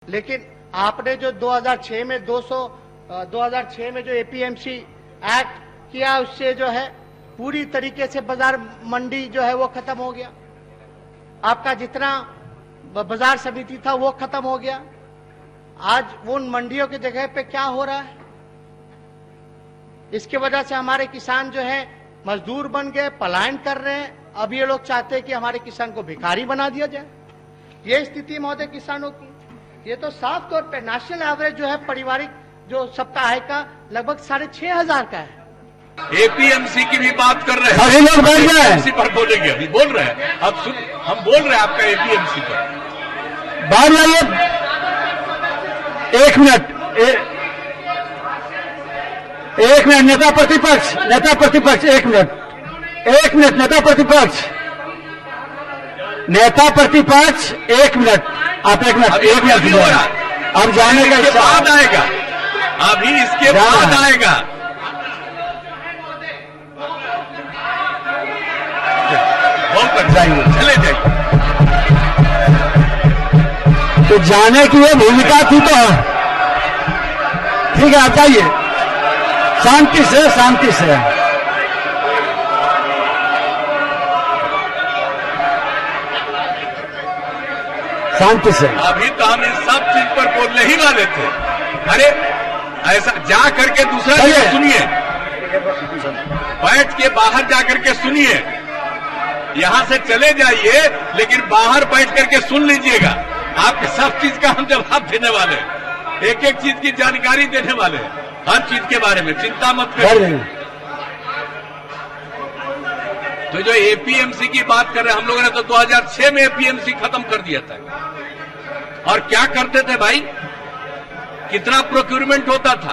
लेकिन आपने जो 2006 में 2006 में जो एपीएमसी एक्ट किया, उससे जो है पूरी तरीके से बाजार मंडी जो है वो खत्म हो गया। आपका जितना बाजार समिति था वो खत्म हो गया। आज उन मंडियों की जगह पे क्या हो रहा है, इसकी वजह से हमारे किसान जो है मजदूर बन गए, पलायन कर रहे हैं। अब ये लोग चाहते हैं कि हमारे किसान को भिखारी बना दिया जाए। ये स्थिति महोदय किसानों की, ये तो साफ तौर पे नेशनल एवरेज जो है पारिवारिक जो सप्ताह का लगभग 6,500 का है। एपीएमसी की भी बात कर रहे हैं, सभी लोग बैठ गए। एपीएमसी पर बोलेंगे, अभी बोल रहे हैं। अब सुन, हम बोल रहे हैं आपका एपीएमसी पर। बाहर जाइए, एक मिनट नेता प्रतिपक्ष, एक मिनट नेता प्रतिपक्ष, एक मिनट, आप एक मिनट अब जाने का बाद आएगा, अभी इसके बाद आएगा। जाइए, चले जाइए। तो जाने की ये भूमिका थी तो ठीक है, आप जाइए शांति से अभी तो हम इन सब चीज पर बोलने ही वाले थे। अरे ऐसा जा करके दूसरा जगह सुनिए, बैठ के बाहर जा करके सुनिए। यहां से चले जाइए लेकिन बाहर बैठ करके सुन लीजिएगा। आपके सब चीज का हम जवाब देने वाले हैं, एक एक चीज की जानकारी देने वाले हैं, हर चीज के बारे में चिंता मत करिए। तो जो एपीएमसी की बात कर रहे हैं, हम लोगों ने तो 2006 में एपीएमसी खत्म कर दिया था। और क्या करते थे भाई, कितना प्रोक्योरमेंट होता था,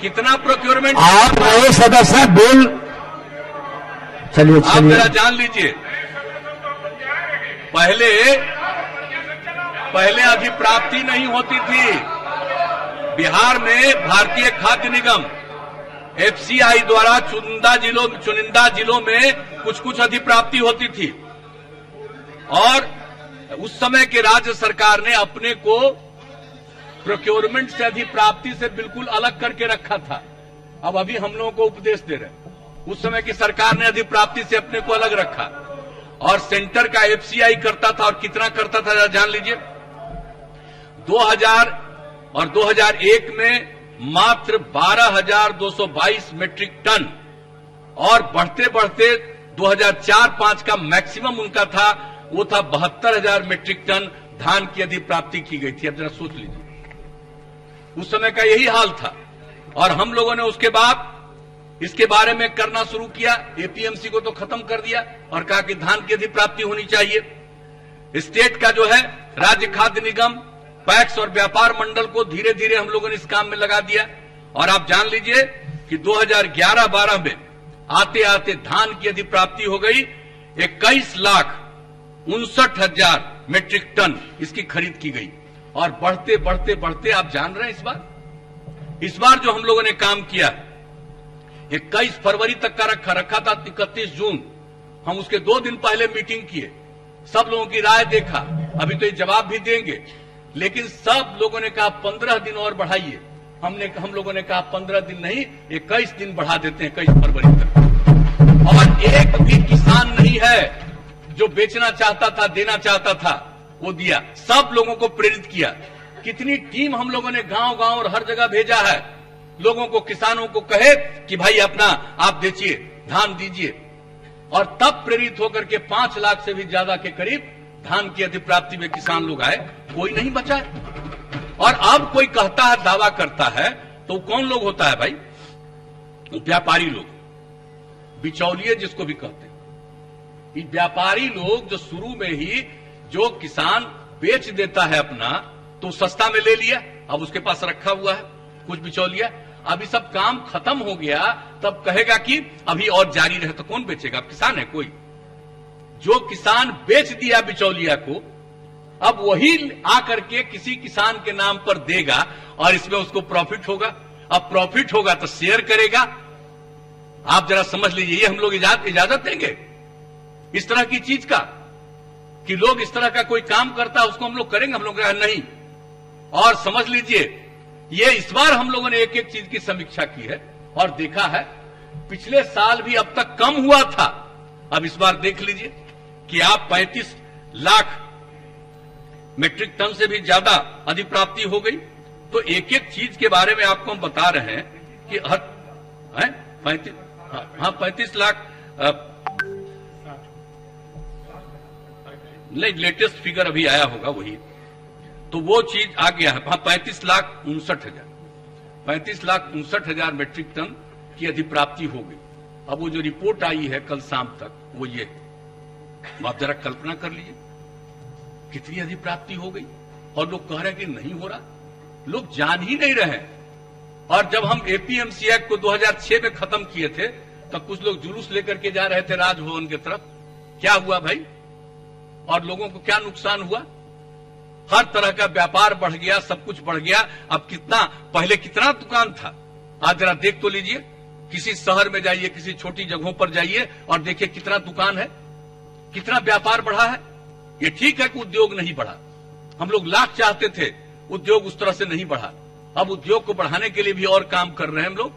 कितना प्रोक्योरमेंट। आप नए सदस्य बोल, चलिए आप जरा जान लीजिए। पहले अधिप्राप्ति नहीं होती थी। बिहार में भारतीय खाद्य निगम एफसीआई द्वारा चुनिंदा जिलों में कुछ अधिप्राप्ति होती थी, और उस समय के राज्य सरकार ने अपने को प्रोक्योरमेंट से अधिप्राप्ति से बिल्कुल अलग करके रखा था। अब अभी हम लोगों को उपदेश दे रहे हैं। उस समय की सरकार ने अधिप्राप्ति से अपने को अलग रखा, और सेंटर का एफसीआई करता था। और कितना करता था जान लीजिए, 2000 और 2001 में मात्र 12,222 मेट्रिक टन, और बढ़ते बढ़ते 2004-05 का मैक्सिमम उनका था, वो था 72,000 मेट्रिक टन धान की अधिप्राप्ति की गई थी। अब जरा सोच लीजिए, उस समय का यही हाल था। और हम लोगों ने उसके बाद इसके बारे में करना शुरू किया, एपीएमसी को तो खत्म कर दिया और कहा कि धान की अधिप्राप्ति होनी चाहिए। स्टेट का जो है राज्य खाद्य निगम, पैक्स और व्यापार मंडल को धीरे धीरे हम लोगों ने इस काम में लगा दिया। और आप जान लीजिए कि 2011-12 में आते आते धान की अधिप्राप्ति हो गई 21,59,000 मेट्रिक टन, इसकी खरीद की गई। और बढ़ते बढ़ते बढ़ते आप जान रहे हैं, इस बार जो हम लोगों ने काम किया 21 फरवरी तक का रखा था 31 जून। हम उसके 2 दिन पहले मीटिंग किए, सब लोगों की राय देखा। अभी तो ये जवाब भी देंगे, लेकिन सब लोगों ने कहा 15 दिन और बढ़ाइए। हम लोगों ने कहा 15 दिन नहीं, 21 दिन बढ़ा देते हैं, 21 फरवरी तक। और एक भी किसान नहीं है जो बेचना चाहता था, देना चाहता था, वो दिया। सब लोगों को प्रेरित किया। कितनी टीम हम लोगों ने गांव गांव और हर जगह भेजा है, लोगों को, किसानों को कहे कि भाई अपना आप बेचिए, धान दीजिए। और तब प्रेरित होकर के 5 लाख से भी ज्यादा के करीब धान की अधिप्राप्ति में किसान लोग आए। कोई नहीं बचा है। और अब कोई कहता है, दावा करता है, तो कौन लोग होता है भाई? व्यापारी लोग, बिचौलिए जिसको भी कहते हैं। ये व्यापारी लोग जो शुरू में ही जो किसान बेच देता है अपना, तो सस्ता में ले लिया, अब उसके पास रखा हुआ है कुछ बिचौलिया। अभी सब काम खत्म हो गया, तब कहेगा कि अभी और जारी रहे, तो कौन बेचेगा? अब किसान है कोई? जो किसान बेच दिया बिचौलिया को, अब वही आकर के किसी किसान के नाम पर देगा, और इसमें उसको प्रॉफिट होगा। अब प्रॉफिट होगा तो शेयर करेगा। आप जरा समझ लीजिए, ये हम लोग इजाजत देंगे इस तरह की चीज का? कि लोग इस तरह का कोई काम करता है उसको हम लोग करेंगे, हम लोग कहा नहीं। और समझ लीजिए ये इस बार हम लोगों ने एक एक चीज की समीक्षा की है और देखा है पिछले साल भी अब तक कम हुआ था, अब इस बार देख लीजिए कि आप 35 लाख मीट्रिक टन से भी ज्यादा अधिप्राप्ति हो गई। तो एक एक चीज के बारे में आपको हम बता रहे हैं कि हर 35 लाख नहीं, लेटेस्ट फिगर अभी आया होगा वही, तो वो चीज आ गया है। 35,59,000 मीट्रिक टन की अधिप्राप्ति हो गई। अब वो जो रिपोर्ट आई है कल शाम तक वो ये, आप जरा कल्पना कर लीजिए कितनी अधिप्राप्ति हो गई। और लोग कह रहे हैं कि नहीं हो रहा, लोग जान ही नहीं रहे। और जब हम एपीएमसी एक्ट को 2006 में खत्म किए थे तब कुछ लोग जुलूस लेकर के जा रहे थे राजभवन की तरफ, क्या हुआ भाई? और लोगों को क्या नुकसान हुआ? हर तरह का व्यापार बढ़ गया, सब कुछ बढ़ गया। अब कितना, पहले कितना दुकान था, आज जरा देख तो लीजिए। किसी शहर में जाइए, किसी छोटी जगहों पर जाइए और देखिए कितना दुकान है, कितना व्यापार बढ़ा है। ये ठीक है कि उद्योग नहीं बढ़ा, हम लोग लाख चाहते थे, उद्योग उस तरह से नहीं बढ़ा। अब उद्योग को बढ़ाने के लिए भी और काम कर रहे हैं हम लोग।